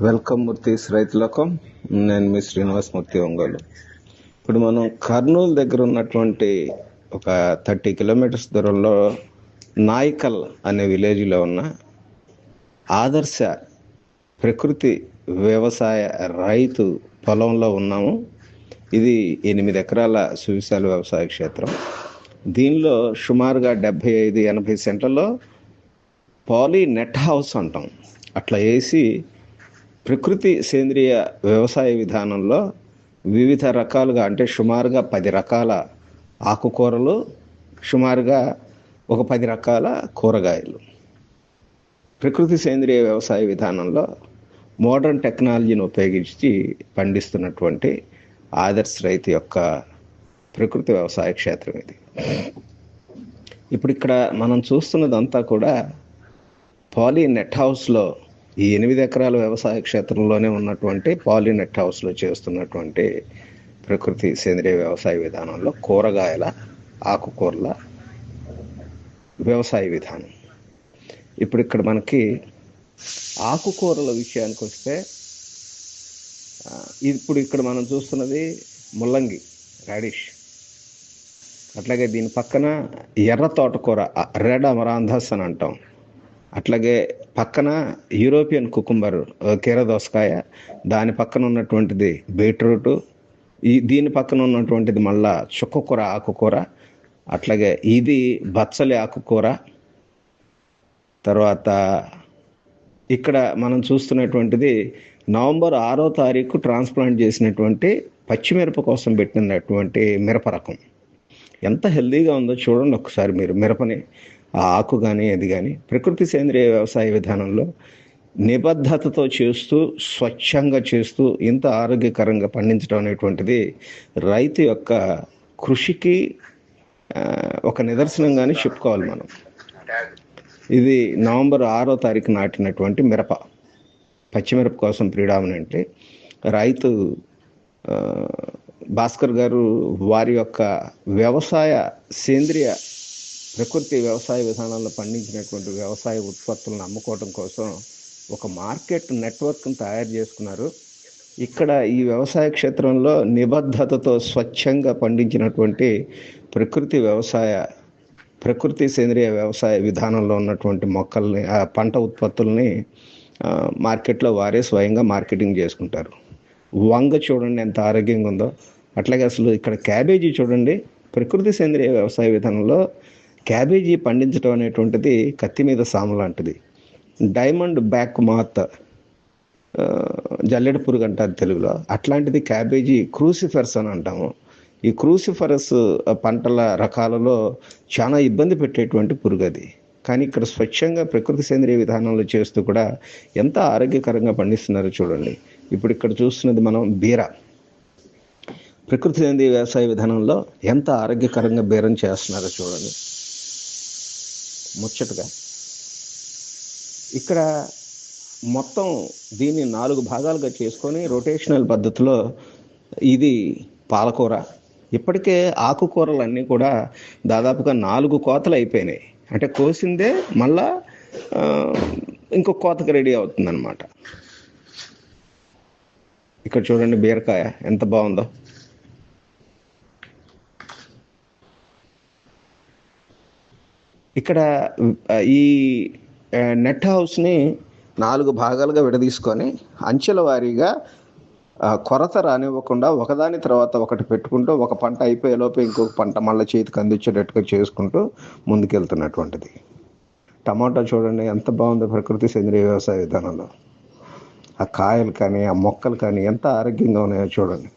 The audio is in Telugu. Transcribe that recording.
వెల్కమ్ మూర్తిస్ రైతులకం. నేను మీ శ్రీనివాస్ మూర్తి ఒంగోలు. ఇప్పుడు మనం కర్నూలు దగ్గర ఉన్నటువంటి ఒక 30 కిలోమీటర్స్ దూరంలో నాయకల్ అనే విలేజ్లో ఉన్న ఆదర్శ ప్రకృతి వ్యవసాయ రైతు పొలంలో ఉన్నాము. ఇది 8 ఎకరాల సువిశాల వ్యవసాయ క్షేత్రం. దీనిలో సుమారుగా 75-80 సెంట్లలో పాలీ నెట్ హౌస్ అంటాం అట్లా వేసి ప్రకృతి సేంద్రియ వ్యవసాయ విధానంలో వివిధ రకాలుగా, అంటే సుమారుగా 10 రకాల ఆకుకూరలు, సుమారుగా ఒక 10 రకాల కూరగాయలు ప్రకృతి సేంద్రియ వ్యవసాయ విధానంలో మోడర్న్ టెక్నాలజీని ఉపయోగించి పండిస్తున్నటువంటి ఆదర్శ రైతు యొక్క ప్రకృతి వ్యవసాయ క్షేత్రం ఇది. ఇప్పుడు ఇక్కడ మనం చూస్తున్నదంతా కూడా పాలీ నెట్ హౌస్లో, ఈ 8 ఎకరాల వ్యవసాయ క్షేత్రంలోనే ఉన్నటువంటి పాలీ నెట్ హౌస్లో చేస్తున్నటువంటి ప్రకృతి సేంద్రియ వ్యవసాయ విధానంలో కూరగాయల, ఆకుకూరల వ్యవసాయ విధానం. ఇప్పుడు ఇక్కడ మనకి ఆకుకూరల విషయానికి వస్తే, ఇప్పుడు ఇక్కడ మనం చూస్తున్నది ముల్లంగి, రాడిష్. అట్లాగే దీని పక్కన ఎర్ర తోటకూర, రెడ్ అమరాంధస్ అని అంటాం. అట్లాగే పక్కన యూరోపియన్ కుకుంబర్, కీరదోసకాయ. దాని పక్కన ఉన్నటువంటిది బీట్రూట్. దీని పక్కన ఉన్నటువంటిది మళ్ళా చుక్కకూర, ఆకుకూర. అట్లాగే ఇది బచ్చలి ఆకుకూర. తర్వాత ఇక్కడ మనం చూస్తున్నటువంటిది నవంబర్ 6వ తారీఖు ట్రాన్స్ప్లాంట్ చేసినటువంటి పచ్చిమిరప కోసం పెట్టినటువంటి మిరప రకం. ఎంత హెల్దీగా ఉందో చూడండి ఒకసారి మీరు. మిరపని ఆ ఆకు కానీ అది కానీ ప్రకృతి సేంద్రియ వ్యవసాయ విధానంలో నిబద్ధతతో చేస్తూ, స్వచ్ఛంగా చేస్తూ ఇంత ఆరోగ్యకరంగా పండించడం అనేటువంటిది రైతు యొక్క కృషికి ఒక నిదర్శనంగానే చెప్పుకోవాలి మనం. ఇది నవంబర్ 6వ తారీఖు నాటినటువంటి మిరప, పచ్చిమిరప కోసం ప్రిడామినెంట్లీ రైతు భాస్కర్ గారు వారి యొక్క వ్యవసాయ సేంద్రియ ప్రకృతి వ్యవసాయ విధానంలో పండించినటువంటి వ్యవసాయ ఉత్పత్తులను అమ్ముకోవడం కోసం ఒక మార్కెట్ నెట్వర్క్ను తయారు చేసుకున్నారు. ఇక్కడ ఈ వ్యవసాయ క్షేత్రంలో నిబద్ధతతో స్వచ్ఛంగా పండించినటువంటి ప్రకృతి సేంద్రియ వ్యవసాయ విధానంలో ఉన్నటువంటి మొక్కల్ని, పంట ఉత్పత్తుల్ని మార్కెట్లో వారే స్వయంగా మార్కెటింగ్ చేసుకుంటారు. వంగ చూడండి ఎంత ఆరోగ్యంగా ఉందో. అట్లాగే అసలు ఇక్కడ క్యాబేజీ చూడండి. ప్రకృతి సేంద్రియ వ్యవసాయ విధానంలో క్యాబేజీ పండించడం అనేటువంటిది కత్తి మీద సాము లాంటిది. డైమండ్ బ్యాక్ మాత్, జల్లెడ పురుగు అంటారు తెలుగులో. అట్లాంటిది క్యాబేజీ క్రూసిఫరస్ అని అంటాము. ఈ క్రూసిఫరస్ పంటల రకాలలో చాలా ఇబ్బంది పెట్టేటువంటి పురుగు అది. కానీ ఇక్కడ స్వచ్ఛంగా ప్రకృతి సేంద్రియ విధానంలో చేస్తూ కూడా ఎంత ఆరోగ్యకరంగా పండిస్తున్నారో చూడండి. ఇప్పుడు ఇక్కడ చూస్తున్నది మనం బీర. ప్రకృతి సేంద్రియ వ్యవసాయ విధానంలో ఎంత ఆరోగ్యకరంగా బీరం చేస్తున్నారో చూడండి ముచ్చటగా. ఇక్కడ మొత్తం దీన్ని 4 భాగాలుగా చేసుకొని రొటేషనల్ పద్ధతిలో ఇది పాలకూర. ఇప్పటికే ఆకుకూరలన్నీ కూడా దాదాపుగా 4 కోతలు అయిపోయినాయి. అంటే కోసిందే మళ్ళా ఇంకొక కోతకు రెడీ అవుతుందన్నమాట. ఇక్కడ చూడండి బీరకాయ ఎంత బాగుందో. ఇక్కడ ఈ నెట్ హౌస్ని 4 భాగాలుగా విడదీసుకొని అంచెల వారీగా కొరత రానివ్వకుండా ఒకదాని తర్వాత ఒకటి పెట్టుకుంటూ, ఒక పంట అయిపోయేలోపు ఇంకొక పంట మళ్ళీ చేతికి అందించేటట్టుగా చేసుకుంటూ ముందుకెళ్తున్నటువంటిది. టమాటా చూడండి ఎంత బాగుందో ప్రకృతి సేంద్రియ వ్యవసాయ విధానంలో. ఆ కాయలు కానీ, ఆ మొక్కలు కానీ ఎంత ఆరోగ్యంగా ఉన్నాయో చూడండి.